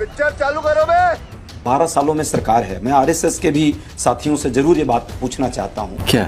Picture चालू करो बे। 12 सालों में सरकार है। मैं आरएसएस के भी साथियों से जरूर ये बात पूछना चाहता हूँ, क्या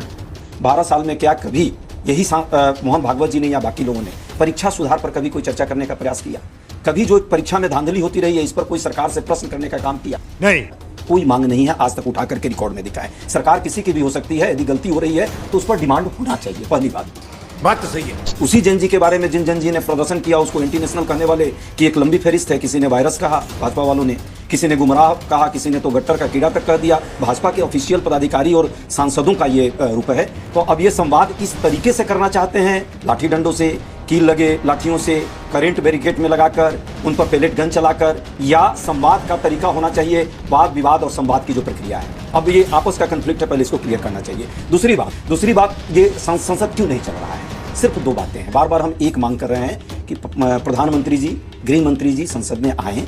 12 साल में क्या कभी यही मोहन भागवत जी ने या बाकी लोगों ने परीक्षा सुधार पर कभी कोई चर्चा करने का प्रयास किया? कभी जो परीक्षा में धांधली होती रही है इस पर कोई सरकार से प्रश्न करने का काम किया? नहीं, कोई मांग नहीं है आज तक उठा करके रिकॉर्ड में दिखाए। सरकार किसी की भी हो सकती है, यदि गलती हो रही है तो उस पर डिमांड होना चाहिए। पहली बात तो सही है। उसी जैन जी के बारे में जिन जैन जी ने प्रदर्शन किया उसको एंटी नेशनल कहने वाले की एक लंबी फहरिस्त है। किसी ने वायरस कहा भाजपा वालों ने, किसी ने गुमराह कहा, किसी ने तो गट्टर का कीड़ा तक कह दिया। भाजपा के ऑफिशियल पदाधिकारी और सांसदों का ये रूप है। तो अब ये संवाद किस तरीके से करना चाहते हैं? लाठी डंडों से, कील लगे लाठियों से, करंट बैरिकेड में लगाकर, उन पर पेलेट गन चलाकर, या संवाद का तरीका होना चाहिए वाद विवाद और संवाद की जो प्रक्रिया है? अब ये आपस का कंफ्लिक्ट है, पहले इसको क्लियर करना चाहिए। दूसरी बात ये संसद क्यों नहीं चल रहा है? सिर्फ दो बातें हैं। बार बार हम एक मांग कर रहे हैं कि प्रधानमंत्री जी, गृह मंत्री जी संसद में आए,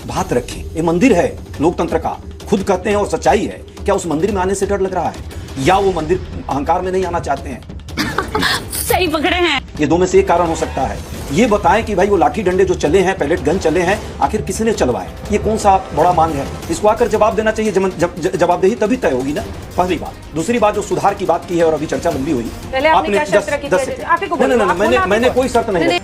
बात रखें। ये मंदिर है लोकतंत्र का, खुद कहते हैं और सच्चाई है। क्या उस मंदिर में आने से डर लग रहा है या वो मंदिर अहंकार में नहीं आना चाहते हैं? सही पकड़े हैं। ये दो में से एक कारण हो सकता है। ये बताएं कि भाई वो लाठी डंडे जो चले हैं, पैलेट गन चले हैं, आखिर किसने चलवाए? ये कौन सा बड़ा मांग है? इसको आकर जवाब देना चाहिए। जवाबदेही तभी तय होगी ना। पहली बात। दूसरी बात जो सुधार की बात की है और अभी चर्चा लंबी हुई, मैंने कोई शर्त नहीं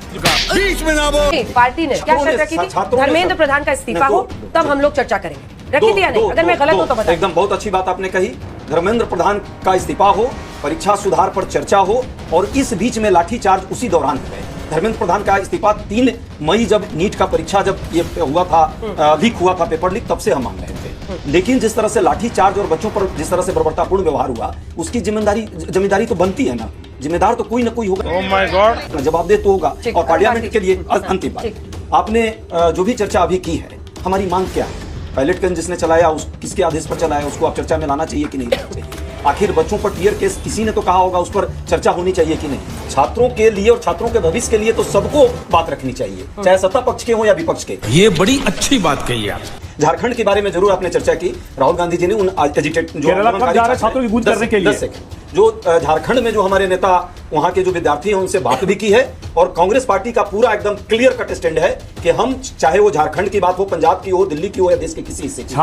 बीच में ना बोल। पार्टी ने क्या शर्त रखी थी? धर्मेंद्र प्रधान का इस्तीफा हो तब हम लोग चर्चा करेंगे। रखी थी या नहीं? अगर मैं गलत हूं तो बताइए। एकदम बहुत अच्छी बात आपने कही। धर्मेंद्र प्रधान का इस्तीफा हो, परीक्षा सुधार पर चर्चा हो, और इस बीच में लाठीचार्ज उसी दौरान हुए। धर्मेंद्र प्रधान का इस्तीफा 3 मई जब नीट का परीक्षा जब ये हुआ था, लीक हुआ था, पेपर लीक, तब से हम मांग रहे थे। लेकिन जिस तरह से लाठीचार्ज और बच्चों पर जिस तरह से बर्बरतापूर्ण व्यवहार हुआ, उसकी जिम्मेदारी तो बनती है ना। जिम्मेदार तो कोई ना कोई होगा। ओह माय गॉड, जवाबदेह तो होगा। और पार्लियामेंट के लिए अंतिम बात, आपने जो भी चर्चा अभी की है, हमारी मांग क्या है? पैलेट गन जिसने चलाया, उस किसके आदेश पर चलाया, उसको आप चर्चा में लाना चाहिए कि नहीं लाना चाहिए? आखिर बच्चों पर टीयर केस किसी ने तो कहा होगा, उस पर चर्चा होनी चाहिए कि नहीं? छात्रों के लिए और छात्रों के भविष्य के लिए तो सबको बात रखनी चाहिए, चाहे सत्ता पक्ष के हो या विपक्ष के। ये बड़ी अच्छी बात कही आप। झारखंड के बारे में जरूर आपने चर्चा की। राहुल गांधी जी ने उन एजिटेट छात्रों की गूंज करने के लिए जो झारखंड में जो हमारे नेता, वहां के जो विद्यार्थी हैं, उनसे बात भी की है। और कांग्रेस पार्टी का पूरा एकदम क्लियर कट स्टैंड है कि हम, चाहे वो झारखंड की बात हो, पंजाब की हो, दिल्ली की हो या देश के किसी हिस्से की,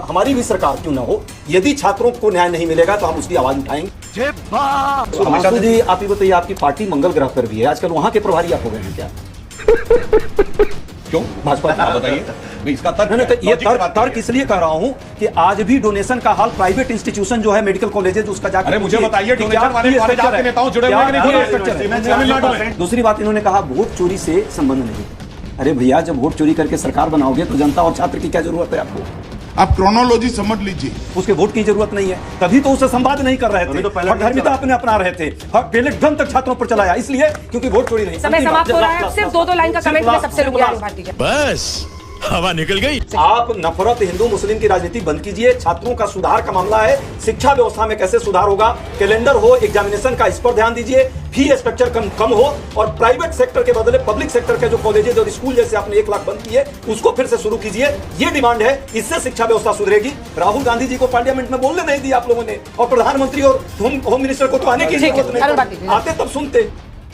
हमारी भी सरकार क्यों ना हो, यदि छात्रों को न्याय नहीं मिलेगा तो हम उसकी आवाज उठाएंगे। मासूद जी, आप ही बताइए, आपकी पार्टी मंगल ग्रह पर भी है, आजकल वहां के प्रभारी आप हो गए हैं क्या? क्यों भाजपा? बताइए इसका तर्क इसलिए कह रहा हूं कि आज भी डोनेशन का हाल प्राइवेट इंस्टीट्यूशन जो है, मेडिकल कॉलेजेस, उसका जाकर मुझे बताइए डोनेशन वाले पंजाब के नेताओं जुड़े हुए हैं। दूसरी बात, इन्होंने कहा वोट चोरी से संबंध नहीं। अरे भैया, जब वोट चोरी करके सरकार बनाओगे तो जनता और छात्र की क्या जरूरत है आपको? आप क्रोनोलॉजी समझ लीजिए। उसके वोट की जरूरत नहीं है, तभी तो उसे संवाद नहीं कर रहे थे, धर्मिता अपने अपना रहे थे। पहले ढंग तक छात्रों पर चलाया, इसलिए क्योंकि वोट चोरी नहीं। समय समाप्त हो रहा है। सिर्फ 2 लाइन का कमेंट में सबसे रुक गया। बस हवा निकल गई। आप नफरत हिंदू मुस्लिम की राजनीति बंद कीजिए। छात्रों का सुधार का मामला है, शिक्षा व्यवस्था में कैसे सुधार होगा, कैलेंडर हो, एग्जामिनेशन का, इस पर ध्यान दीजिए। फी स्ट्रक्चर कम हो, और प्राइवेट सेक्टर के बदले पब्लिक सेक्टर के जो कॉलेजेस और स्कूल जैसे आपने 1 लाख बंद किए, उसको फिर से शुरू कीजिए। ये डिमांड है, इससे शिक्षा व्यवस्था सुधरेगी। राहुल गांधी जी को पार्लियामेंट में बोलने नहीं दिया आप लोगों ने, और प्रधानमंत्री और होम मिनिस्टर को तो आने की जरूरत नहीं, आते तब सुनते।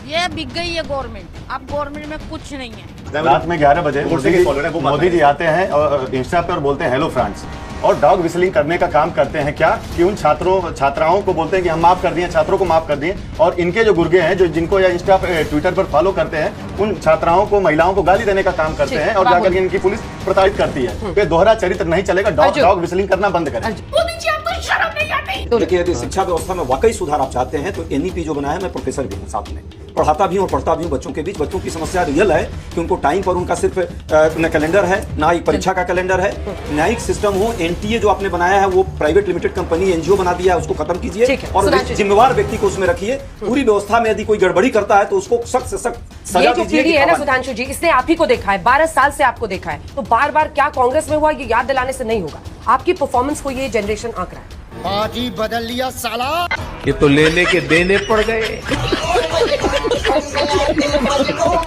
ये बिक गई है गवर्नमेंट, अब गवर्नमेंट में कुछ नहीं है। रात में 11 बजे मोदी जी आते हैं और इंस्टा पर बोलते हैं हेलो फ्रेंड्स, और डॉग विसलिंग करने का काम करते हैं। क्या कि उन छात्राओं को बोलते हैं कि हम माफ कर दिए, छात्रों को माफ कर दिए, और इनके जो गुर्गे हैं, जो जिनको या इंस्टा पर, ट्विटर पर फॉलो करते हैं, उन छात्राओं को, महिलाओं को गाली देने का काम करते हैं, और जाकर इनकी पुलिस प्रताड़ित करती है। तो दोहरा चरित्र नहीं चलेगा। डॉग विसलिंग करना बंद करें। देखिए, यदि शिक्षा व्यवस्था में वाकई सुधार आप चाहते हैं तो एनईपी जो बना है, मैं प्रोफेसर भी हूँ, साथ में पढ़ाता भी हूँ और पढ़ता भी हूँ बच्चों के बीच। बच्चों की समस्या रियल है कि उनको टाइम पर, उनका सिर्फ न कैलेंडर है, ना ही परीक्षा का कैलेंडर है। न्यायिक सिस्टम हो, एनटीए जो आपने बनाया है वो प्राइवेट लिमिटेड कंपनी, एनजीओ बना दिया है, उसको खत्म कीजिए और जिम्मेवार व्यक्ति को उसमें रखिए। पूरी व्यवस्था में यदि कोई गड़बड़ी करता है तो उसको सख्त से सख्त सजा दीजिए। ये है ना सुधांशु जी, इसने आप ही को देखा है, 12 साल से आपको देखा है, तो बार बार क्या कांग्रेस में हुआ ये याद दिलाने से नहीं होगा। आपकी परफॉर्मेंस को ये जनरेशन आंक रहा है। पार्टी बदल लिया साला। ये तो लेने के देने पड़ गए।